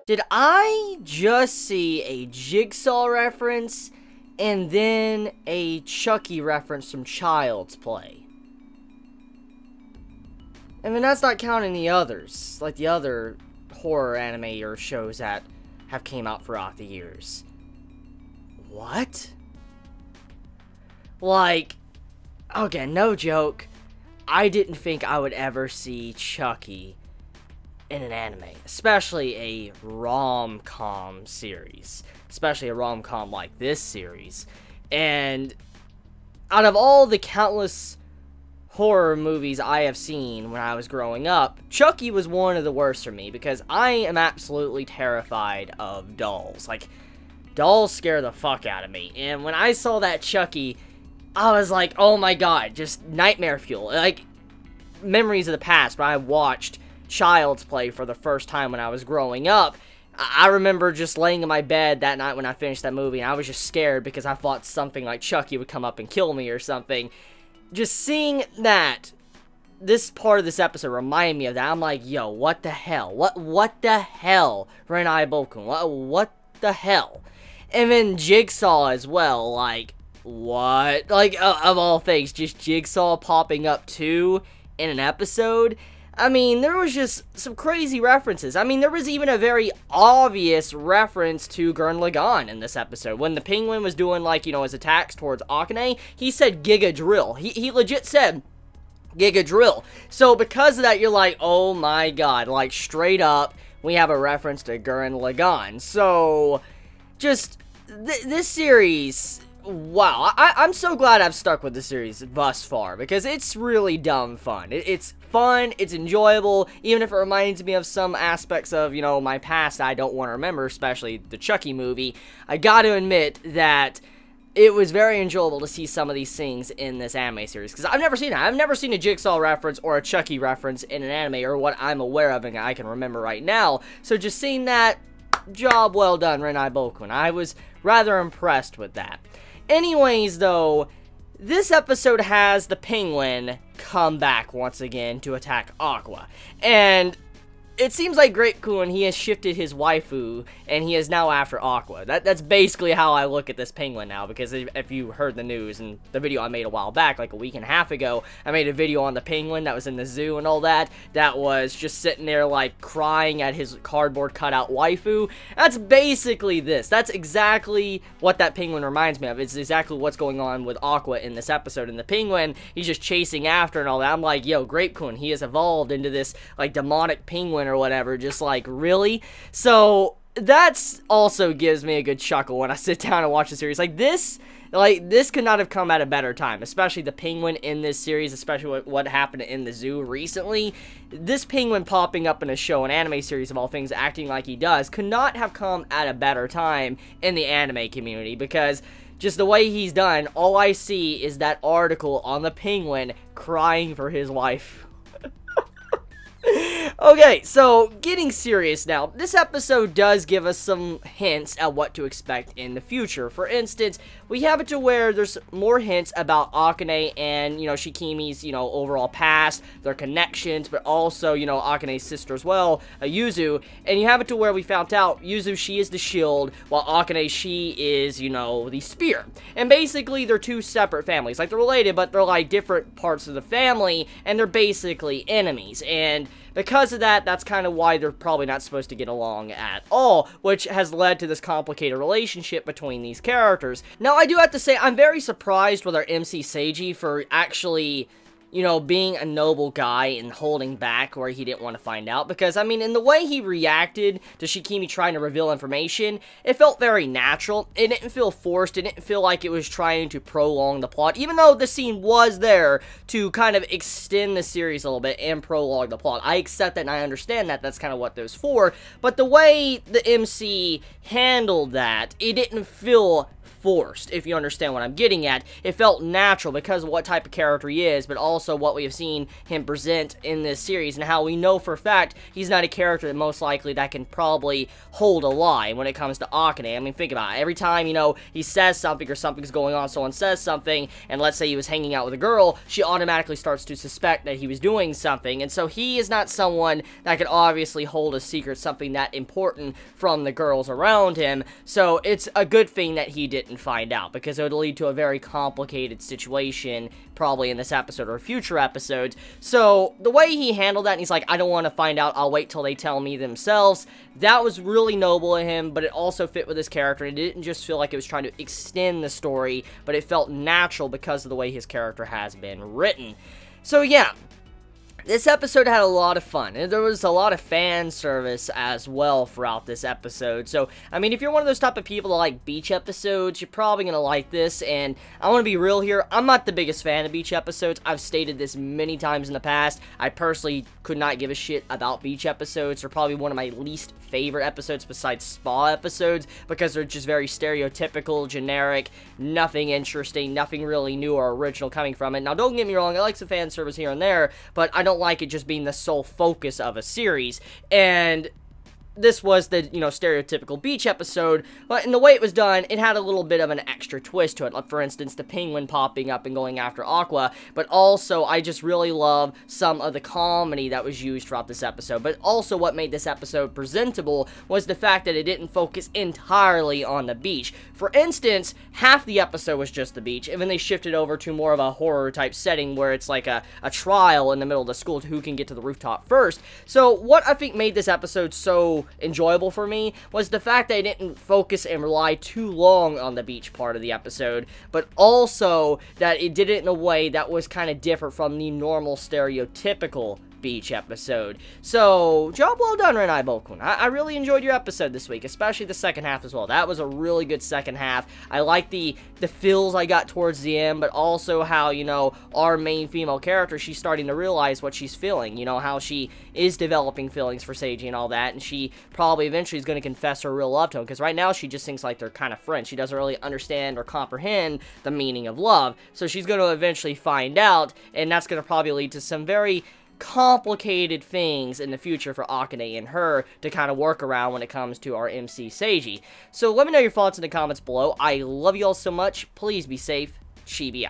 Did I just see a Jigsaw reference and then a Chucky reference from Child's Play? I mean, that's not counting the others, like the other horror anime or shows that have came out throughout the years. What? Like, okay, no joke, I didn't think I would ever see Chucky in an anime, especially a rom-com series, especially a rom-com like this series. And out of all the countless horror movies I have seen when I was growing up, Chucky was one of the worst for me, because I am absolutely terrified of dolls. Like, dolls scare the fuck out of me, and when I saw that Chucky, I was like, oh my god, just nightmare fuel. Like, memories of the past when I watched Child's Play for the first time when I was growing up. I remember just laying in my bed that night when I finished that movie, and I was just scared because I thought something like Chucky would come up and kill me or something. Just seeing that, this part of this episode reminded me of that. I'm like, yo, what the hell? What the hell, Renai Boukun? What the hell? And then Jigsaw as well, like, what? Like, of all things, just Jigsaw popping up too in an episode. I mean, there was just some crazy references. I mean, there was even a very obvious reference to Gurren Lagann in this episode. When the penguin was doing, like, you know, his attacks towards Akane, he said Giga Drill. He legit said Giga Drill. So because of that, you're like, oh my god, like, straight up, we have a reference to Gurren Lagann. So, just, this series, wow, I'm so glad I've stuck with the series thus far, because it's really dumb fun. It's fun, it's enjoyable, even if it reminds me of some aspects of, you know, my past I don't want to remember, especially the Chucky movie. I gotta admit that it was very enjoyable to see some of these things in this anime series, because I've never seen it. I've never seen a Jigsaw reference or a Chucky reference in an anime, or what I'm aware of and I can remember right now. So just seeing that, job well done, Renai Boukun. I was rather impressed with that. Anyways, though, this episode has the penguin come back once again to attack Aqua. And it seems like Grape Kun, he has shifted his waifu, and he is now after Aqua. That's basically how I look at this penguin now, because if you heard the news and the video I made a while back, like a week and a half ago, I made a video on the penguin that was in the zoo and all that, that was just sitting there, like, crying at his cardboard cutout waifu. That's basically this. That's exactly what that penguin reminds me of. It's exactly what's going on with Aqua in this episode. And the penguin, he's just chasing after and all that. I'm like, yo, Grape Kun, he has evolved into this, like, demonic penguin or whatever, just like, really? So that's also gives me a good chuckle when I sit down and watch the series. Like this could not have come at a better time, especially the penguin in this series, especially what happened in the zoo recently. This penguin popping up in a show, an anime series of all things, acting like he does, could not have come at a better time in the anime community, because just the way he's done, all I see is that article on the penguin crying for his wife. Okay, so getting serious now, this episode does give us some hints at what to expect in the future. For instance, we have it to where there's more hints about Akane and, you know, Shikimi's, you know, overall past, their connections, but also, you know, Akane's sister as well, Yuzu, and you have it to where we found out Yuzu, she is the shield, while Akane, she is, you know, the spear. And basically, they're two separate families. Like, they're related, but they're, like, different parts of the family, and they're basically enemies. And because of that, that's kind of why they're probably not supposed to get along at all, which has led to this complicated relationship between these characters. Now, I do have to say, I'm very surprised with our MC Seiji for actually, you know, being a noble guy and holding back where he didn't want to find out, because, I mean, in the way he reacted to Shikimi trying to reveal information, it felt very natural. It didn't feel forced. It didn't feel like it was trying to prolong the plot, even though the scene was there to kind of extend the series a little bit and prolong the plot. I accept that and I understand that. That's kind of what those for, but the way the MC handled that, it didn't feel forced, if you understand what I'm getting at. It felt natural because of what type of character he is, but also also what we have seen him present in this series, and how we know for a fact he's not a character that most likely that can probably hold a lie when it comes to Akane. I mean, think about it. Every time, you know, he says something or something's going on, someone says something, and let's say he was hanging out with a girl, she automatically starts to suspect that he was doing something, and so he is not someone that can obviously hold a secret, something that important from the girls around him. So it's a good thing that he didn't find out, because it would lead to a very complicated situation probably in this episode or future episodes. So the way he handled that, and he's like, I don't want to find out, I'll wait till they tell me themselves, that was really noble of him, but it also fit with his character. It didn't just feel like it was trying to extend the story, but it felt natural because of the way his character has been written. So yeah, this episode had a lot of fun, and there was a lot of fan service as well throughout this episode. So, I mean, if you're one of those type of people that like beach episodes, you're probably going to like this, and I want to be real here, I'm not the biggest fan of beach episodes. I've stated this many times in the past. I personally could not give a shit about beach episodes. They're probably one of my least favorite episodes besides spa episodes, because they're just very stereotypical, generic, nothing interesting, nothing really new or original coming from it. Now, don't get me wrong, I like some fan service here and there, but I don't like it just being the sole focus of a series, and this was the, you know, stereotypical beach episode, but in the way it was done, it had a little bit of an extra twist to it, like, for instance, the penguin popping up and going after Aqua, but also, I just really love some of the comedy that was used throughout this episode, but also what made this episode presentable was the fact that it didn't focus entirely on the beach. For instance, half the episode was just the beach, and then they shifted over to more of a horror-type setting, where it's like a trial in the middle of the school to who can get to the rooftop first. So, what I think made this episode so enjoyable for me was the fact that I didn't focus and rely too long on the beach part of the episode, but also that it did it in a way that was kind of different from the normal stereotypical beach episode. So, job well done, Renai Boukun. I really enjoyed your episode this week, especially the second half as well. That was a really good second half. I like the feels I got towards the end, but also how, you know, our main female character, she's starting to realize what she's feeling, you know, how she is developing feelings for Seiji and all that, and she probably eventually is going to confess her real love to him, because right now she just thinks like they're kind of friends. She doesn't really understand or comprehend the meaning of love, so she's going to eventually find out, and that's going to probably lead to some very complicated things in the future for Akane and her to kind of work around when it comes to our MC Seiji. So let me know your thoughts in the comments below. I love you all so much. Please be safe. Chibi out.